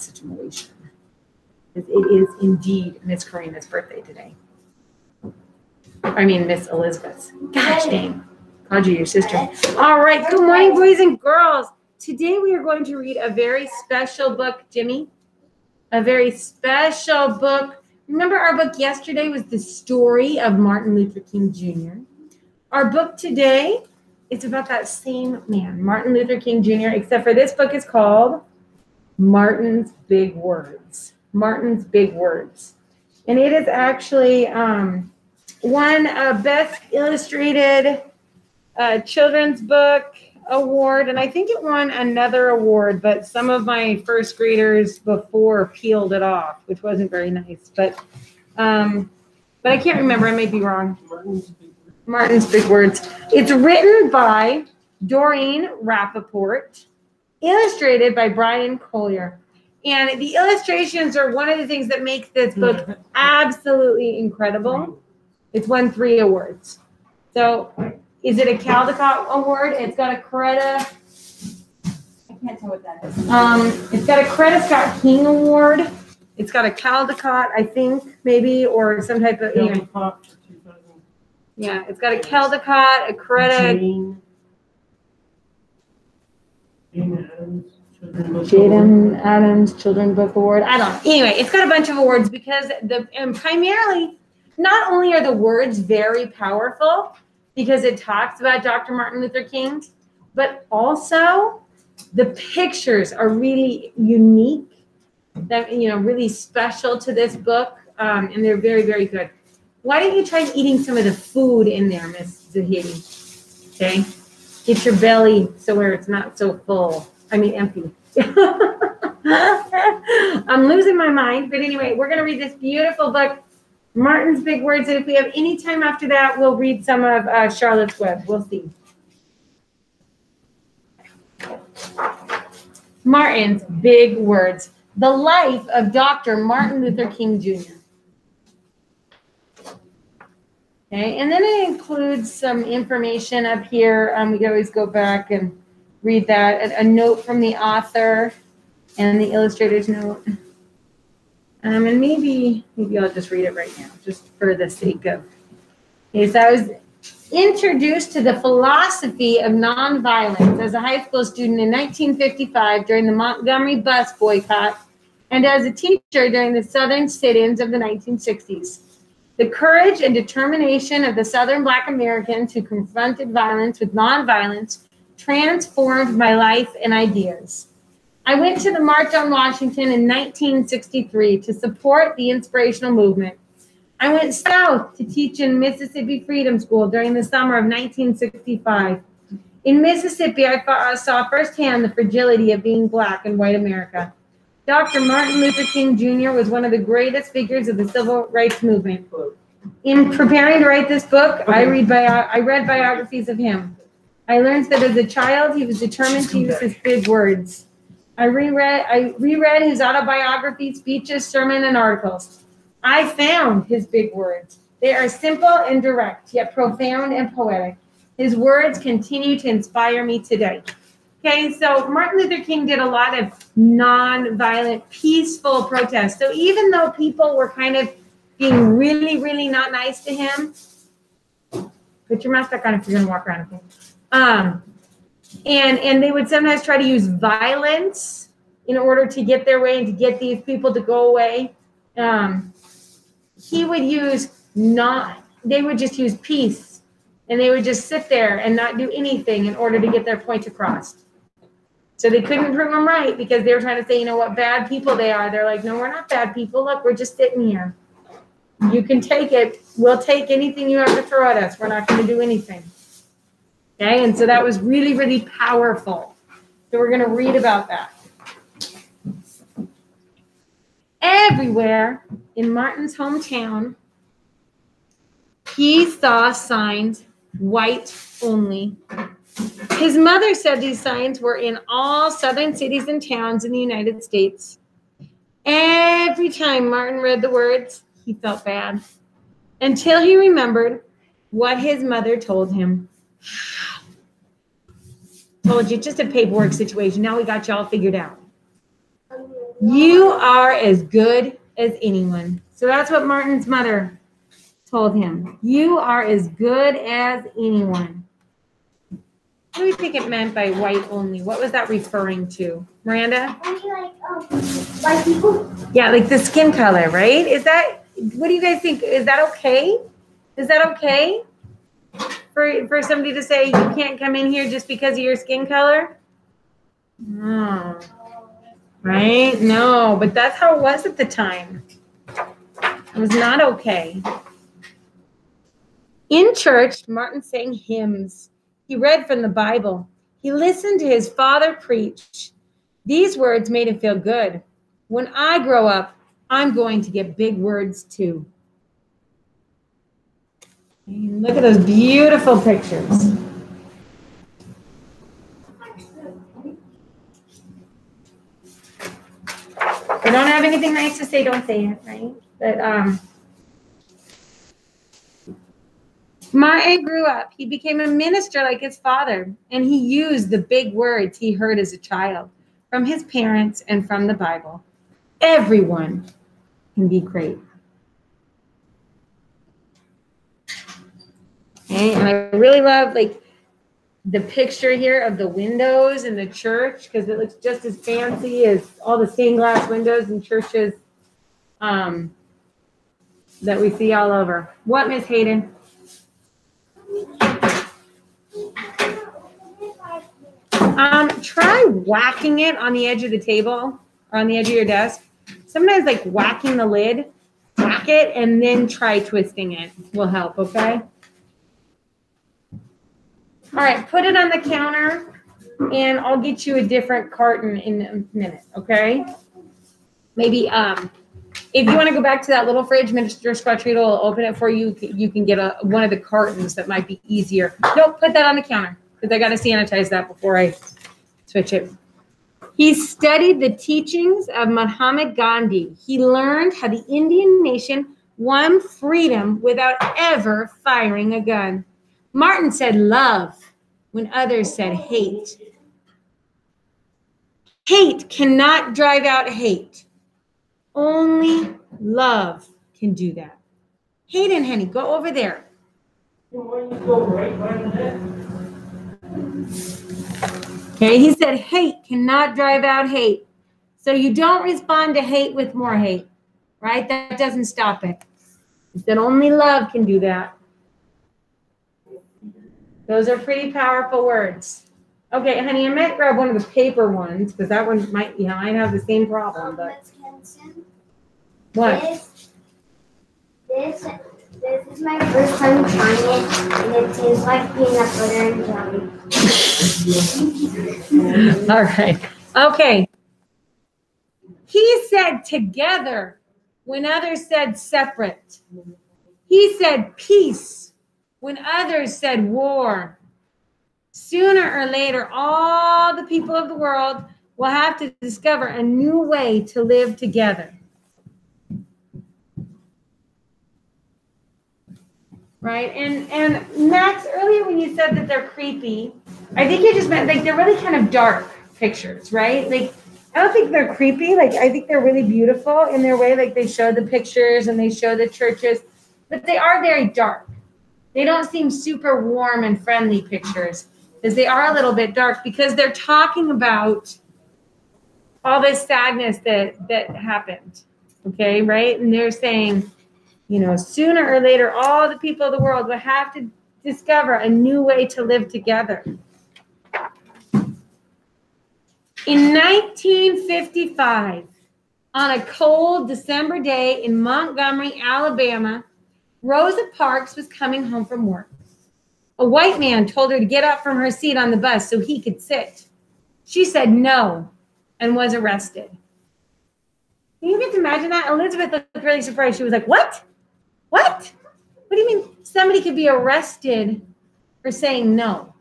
such an elation. It is indeed Miss Karina's birthday today. I mean, Miss Elizabeth's. Gosh dang. Called you your sister. All right. Good morning, boys and girls. Today we are going to read a very special book, Jimmy. A very special book. Remember our book yesterday was the story of Martin Luther King Jr. Our book today is about that same man, Martin Luther King Jr., except for this book is called Martin's Big Words. Martin's Big Words. And it is actually won a Best Illustrated Children's Book Award, and I think it won another award, but some of my first graders before peeled it off, which wasn't very nice. But I can't remember. I may be wrong. Martin's Big Words. It's written by Doreen Rappaport, illustrated by Bryan Collier. And the illustrations are one of the things that makes this book absolutely incredible. It's won 3 awards. So is it a Caldecott Award? It's got a Coretta. I can't tell what that is. It's got a Coretta Scott King Award. It's got a Caldecott, I think, maybe, or some type of. Yeah, it's got a Caldecott, a Coretta. Jaden Adams Children's Book Award. I don't know. Anyway, it's got a bunch of awards because primarily, not only are the words very powerful because it talks about Dr. Martin Luther King, but also the pictures are really unique, that really special to this book, and they're very, very good. Why don't you try eating some of the food in there, Miss Zahidi? Okay, get your belly so where it's not so full. I mean, empty. I'm losing my mind, but anyway, we're going to read this beautiful book, Martin's Big Words, and if we have any time after that, we'll read some of Charlotte's Web. We'll see. Martin's Big Words. The life of Dr. Martin Luther King Jr. Okay, and then it includes some information up here. We can always go back and read that. A note from the author and the illustrator's note. And maybe I'll just read it right now, just for the sake of. Okay, so I was introduced to the philosophy of nonviolence as a high school student in 1955 during the Montgomery bus boycott and as a teacher during the Southern sit-ins of the 1960s. The courage and determination of the Southern Black Americans who confronted violence with nonviolence transformed my life and ideas. I went to the March on Washington in 1963 to support the inspirational movement. I went south to teach in Mississippi Freedom School during the summer of 1965. In Mississippi, I saw firsthand the fragility of being Black in white America. Dr. Martin Luther King Jr. was one of the greatest figures of the civil rights movement. In preparing to write this book, I read biographies of him. I learned that as a child, he was determined to use his big words. I reread his autobiography, speeches, sermon, and articles. I found his big words. They are simple and direct, yet profound and poetic. His words continue to inspire me today. Okay, so Martin Luther King did a lot of non-violent, peaceful protests. So even though people were kind of being really, really not nice to him, put your mask back on if you're going to walk around, okay? And they would sometimes try to use violence in order to get their way and to get these people to go away. He would they would just use peace, and they would just sit there and not do anything in order to get their point across. So they couldn't prove them right because they were trying to say, what bad people they are. They're like, no, we're not bad people. Look, we're just sitting here. You can take it. We'll take anything you have to throw at us. We're not going to do anything. Okay, and so that was really, really powerful. So we're going to read about that. Everywhere in Martin's hometown, he saw signs, white only. His mother said these signs were in all southern cities and towns in the United States. Every time Martin read the words, he felt bad until he remembered what his mother told him. Told you, just a paperwork situation. Now we got you all figured out. You are as good as anyone. So that's what Martin's mother told him. You are as good as anyone. What do you think it meant by white only? What was that referring to? Miranda? White people? Yeah, like the skin color, right? Is that, what do you guys think? Is that okay? Is that okay for somebody to say you can't come in here just because of your skin color? No. Right? No, but that's how it was at the time. It was not okay. In church, Martin sang hymns. He read from the Bible. He listened to his father preach. These words made him feel good. When I grow up, I'm going to get big words too. And look at those beautiful pictures. If you don't have anything nice to say, don't say it, right? But Martin grew up. He became a minister like his father, and he used the big words he heard as a child from his parents and from the Bible. Everyone can be great. Okay, and I really love like the picture here of the windows in the church because it looks just as fancy as all the stained glass windows in churches that we see all over. What, Miss Hayden? Try whacking it on the edge of the table or on the edge of your desk. Sometimes like whacking the lid, whack it, and then try twisting it will help, okay? All right, put it on the counter, and I'll get you a different carton in a minute, okay? Maybe if you want to go back to that little fridge, Mr. Squatrito will open it for you. You can get one of the cartons that might be easier. Nope, put that on the counter because I got to sanitize that before I switch it. He studied the teachings of Mahatma Gandhi. He learned how the Indian nation won freedom without ever firing a gun. Martin said love when others said hate. Hate cannot drive out hate. Only love can do that. Hayden, honey, go over there. Okay, he said hate cannot drive out hate. So you don't respond to hate with more hate, right? That doesn't stop it. He said only love can do that. Those are pretty powerful words. Okay, honey, I might grab one of the paper ones because that one might, might have the same problem. But what? This is my first time trying it, and it tastes like peanut butter and jelly. All right. Okay. He said together when others said separate. He said peace when others said war. Sooner or later, all the people of the world will have to discover a new way to live together. Right? And Max, earlier when you said that they're creepy, I think you just meant like they're really kind of dark pictures, right? Like, I don't think they're creepy. Like, I think they're really beautiful in their way. Like, they show the pictures and they show the churches, but they are very dark. They don't seem super warm and friendly pictures because they are a little bit dark because they're talking about all this sadness that happened. Okay, right? And they're saying, sooner or later, all the people of the world will have to discover a new way to live together. In 1955, on a cold December day in Montgomery, Alabama, Rosa Parks was coming home from work. A white man told her to get up from her seat on the bus so he could sit. She said no and was arrested. Can you just imagine that? Elizabeth looked really surprised. She was like, what? What? What do you mean somebody could be arrested for saying no,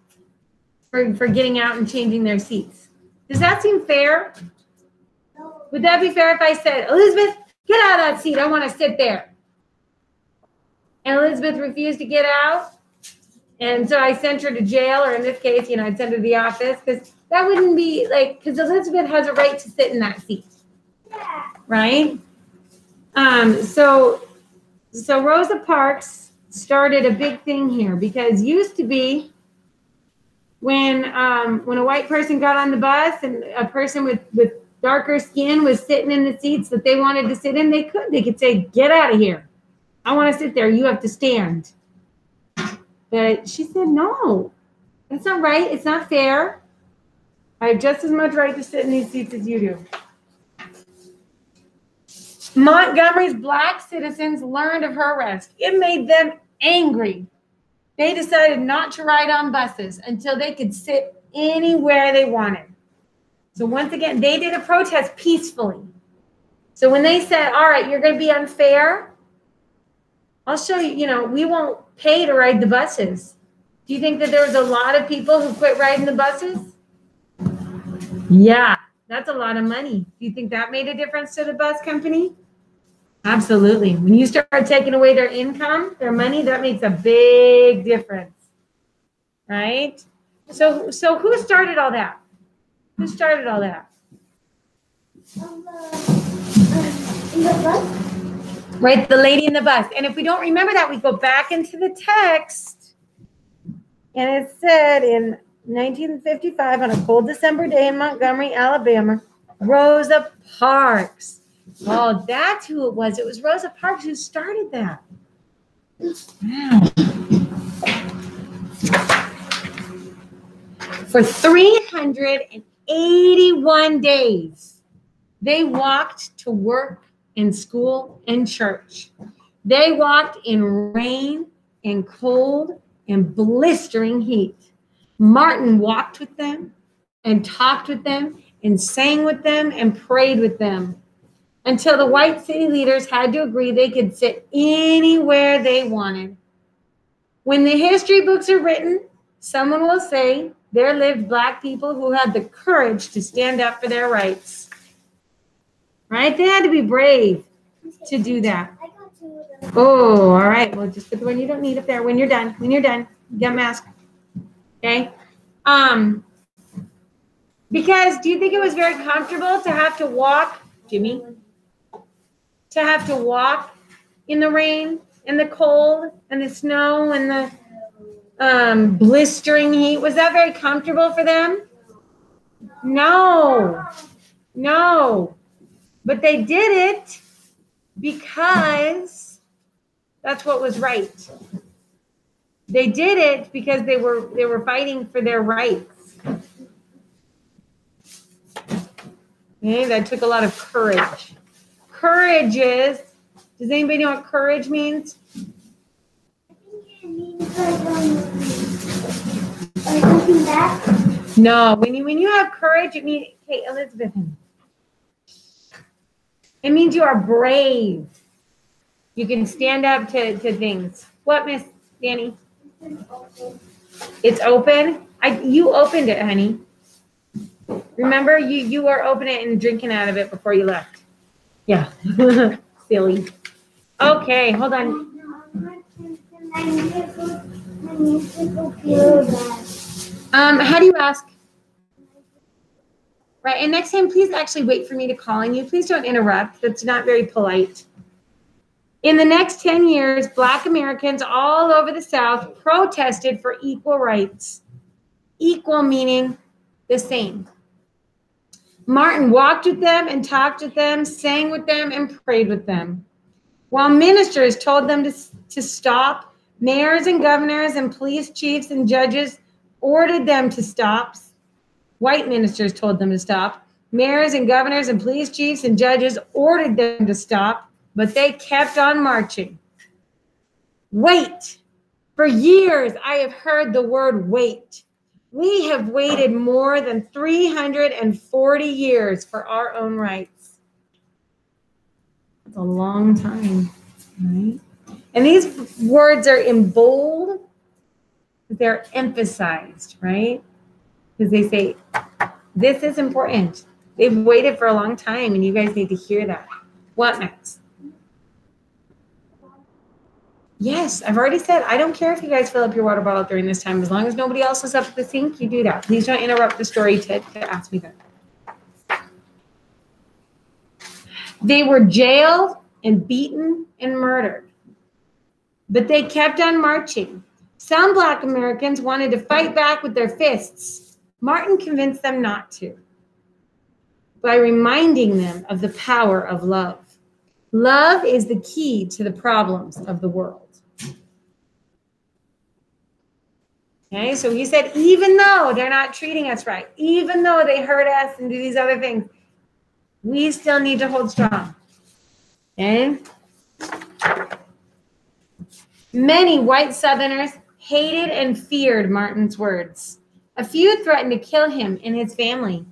for getting out and changing their seats? Does that seem fair? No. Would that be fair if I said, Elizabeth, get out of that seat. I want to sit there. And Elizabeth refused to get out. And so I sent her to jail, or in this case, I'd send her to the office because that wouldn't be because Elizabeth has a right to sit in that seat. right? So Rosa Parks started a big thing here because used to be when a white person got on the bus and a person with darker skin was sitting in the seats that they wanted to sit in, they could say, "Get out of here. I want to sit there. You have to stand." But she said, "No, that's not right. It's not fair. I have just as much right to sit in these seats as you do." Montgomery's black citizens learned of her arrest. It made them angry. They decided not to ride on buses until they could sit anywhere they wanted. So once again, they did a protest peacefully. So when they said, "All right, you're going to be unfair, I'll show you, we won't pay to ride the buses." Do you think that there was a lot of people who quit riding the buses? Yeah, that's a lot of money. Do you think that made a difference to the bus company? Absolutely. When you start taking away their income, their money, that makes a big difference, right? So who started all that? Who started all that? In the bus? Right, the lady in the bus. And if we don't remember that, we go back into the text. And it said in 1955, on a cold December day in Montgomery, Alabama, Rosa Parks. Oh, that's who it was. It was Rosa Parks who started that. Wow. For 381 days, they walked to work and school and church. They walked in rain and cold and blistering heat. Martin walked with them and talked with them and sang with them and prayed with them until the white city leaders had to agree they could sit anywhere they wanted. When the history books are written, someone will say there lived black people who had the courage to stand up for their rights. Right? They had to be brave to do that. Oh, all right. Well, just put the one you don't need up there when you're done. When you're done, get a mask. Okay? Because do you think it was very comfortable to have to walk, Jimmy? To have to walk in the rain and the cold and the snow and the blistering heat? Was that very comfortable for them? No. But they did it because that's what was right. They did it because they were fighting for their rights. Okay, that took a lot of courage. Courage is, does anybody know what courage means? I think it means like looking back. No, when you have courage, it means, hey, Elizabeth, it means you are brave. You can stand up to things. What, Miss Danny? It's open. You opened it, honey. Remember, you were opening it and drinking out of it before you left. Yeah, silly. Okay, hold on. How do you ask? Right, and next time, please actually wait for me to call on you. Please don't interrupt. That's not very polite. In the next 10 years, Black Americans all over the South protested for equal rights. Equal meaning the same. Martin walked with them and talked with them, sang with them, and prayed with them. While ministers told them to stop, mayors and governors and police chiefs and judges ordered them to stop. White ministers told them to stop. Mayors and governors and police chiefs and judges ordered them to stop, but they kept on marching. Wait. For years, I have heard the word wait. We have waited more than 340 years for our own rights. That's a long time, right? And these words are in bold, but they're emphasized, right? Because they say, this is important. They've waited for a long time, and you guys need to hear that. What next? Yes, I've already said, I don't care if you guys fill up your water bottle during this time. As long as nobody else is up at the sink, you do that. Please don't interrupt the story to ask me that. They were jailed and beaten and murdered. But they kept on marching. Some Black Americans wanted to fight back with their fists. Martin convinced them not to by reminding them of the power of love. Love is the key to the problems of the world. Okay, so he said, even though they're not treating us right, even though they hurt us and do these other things, we still need to hold strong. Okay? Many white Southerners hated and feared Martin's words. A few threatened to kill him and his family.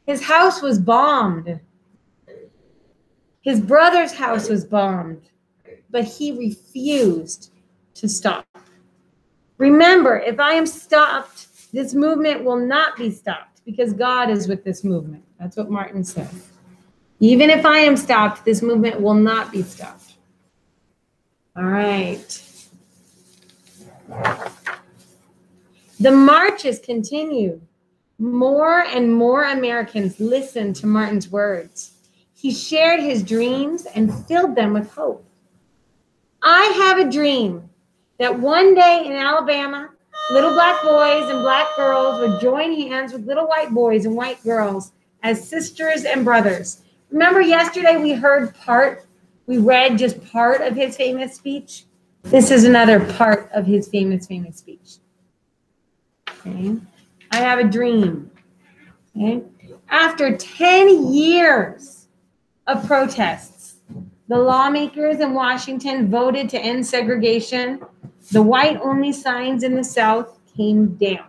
His house was bombed. His brother's house was bombed, but he refused to stop. Remember, if I am stopped, this movement will not be stopped because God is with this movement. That's what Martin says. Even if I am stopped, this movement will not be stopped. All right. The marches continued. More and more Americans listened to Martin's words. He shared his dreams and filled them with hope. I have a dream that one day in Alabama, little black boys and black girls would join hands with little white boys and white girls as sisters and brothers. Remember yesterday we read just part of his famous speech? This is another part of his famous speech. Okay. I have a dream. Okay. After 10 years of protests, the lawmakers in Washington voted to end segregation. The white-only signs in the South came down.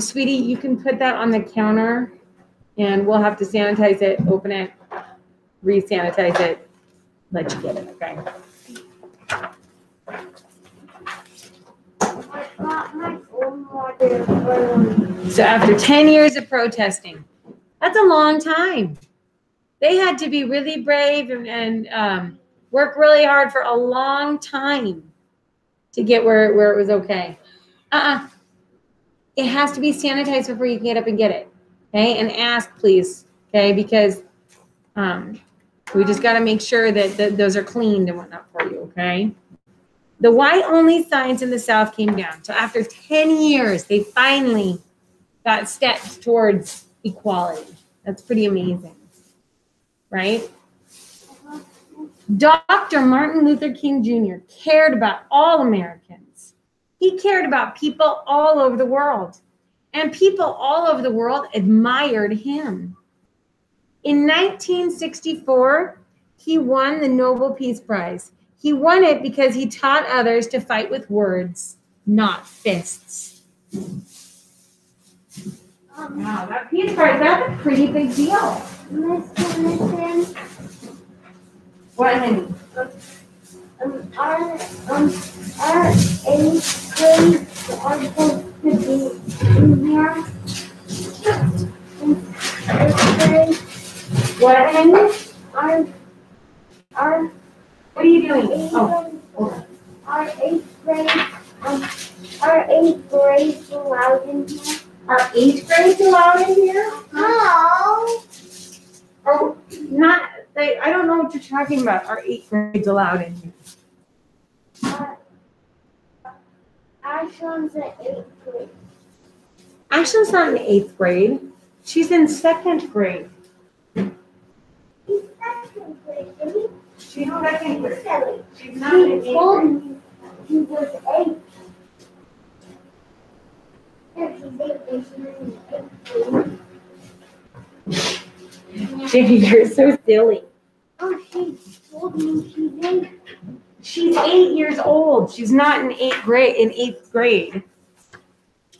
Sweetie, you can put that on the counter, and we'll have to sanitize it, open it, re-sanitize it, let you get it, okay? So after 10 years of protesting, that's a long time. They had to be really brave and work really hard for a long time to get where it was okay. It has to be sanitized before you can get up and get it, okay? And ask, please, okay? Because we just got to make sure that those are cleaned and whatnot for you, okay? The white-only signs in the South came down. So after 10 years, they finally got steps towards equality. That's pretty amazing, right? Dr. Martin Luther King Jr. cared about all Americans. He cared about people all over the world. And people all over the world admired him. In 1964, he won the Nobel Peace Prize. He won it because he taught others to fight with words, not fists. Wow, that Peace Prize, that's a pretty big deal. Listen. What, honey? Our 8th grade are supposed to be in here. In 8th grade. What, honey? What are you doing? Okay. Our 8th grade's allowed in here. Are 8th grades allowed in here? No. Or not? I don't know what you're talking about. Are 8th grades allowed in here? Ashlyn's in 8th grade. Ashlyn's not in 8th grade. She's in 2nd grade. He's 2nd grade, isn't he? She's 2nd grade. She's not He in 8th told grade. me he was 8. Yeah, she's 8 and she's in 8th grade. Jimmy, you're so silly. Oh, she told me she's 8. She's 8 years old. She's not in 8th grade.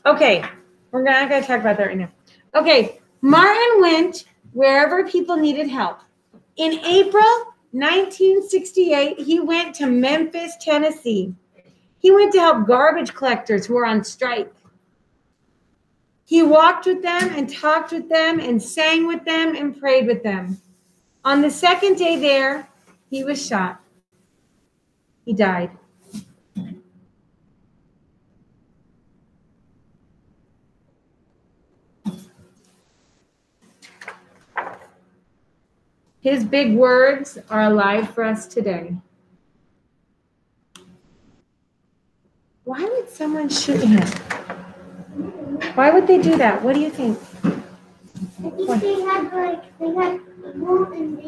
Okay, we're not gonna talk about that right now. Okay, Martin went wherever people needed help. In April 1968, he went to Memphis, Tennessee. He went to help garbage collectors who were on strike. He walked with them and talked with them and sang with them and prayed with them. On the 2nd day there, he was shot. He died. His big words are alive for us today. Why would someone shoot him? Why would they do that? What do you think? I think they had evil and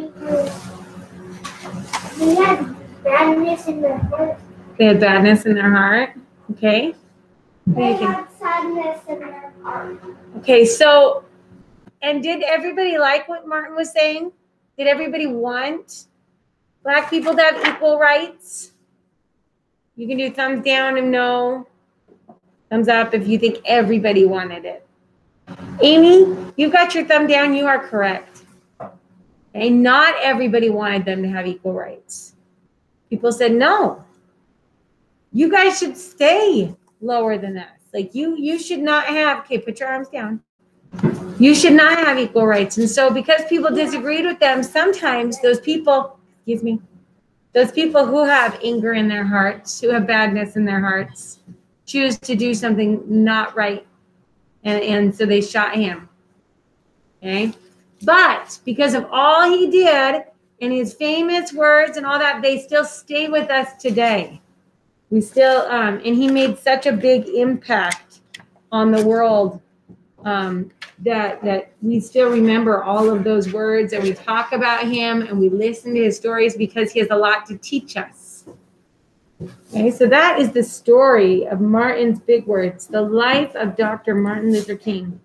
they had badness in their heart. They had badness in their heart. Okay. They had sadness in their heart. Okay, so, and did everybody like what Martin was saying? Did everybody want Black people to have equal rights? You can do thumbs down and no. Thumbs up if you think everybody wanted it. Amy, you've got your thumb down. You are correct. Okay, not everybody wanted them to have equal rights. People said, no, you guys should stay lower than us. Like you should not have, okay, put your arms down. You should not have equal rights. And so because people disagreed with them, sometimes those people, excuse me, those people who have anger in their hearts, who have badness in their hearts, choose to do something not right. And so they shot him. Okay? But because of all he did and his famous words and all that, they still stay with us today. We still, and he made such a big impact on the world that we still remember all of those words, and we talk about him and we listen to his stories because he has a lot to teach us. Okay, so that is the story of Martin's big words, the life of Dr. Martin Luther King.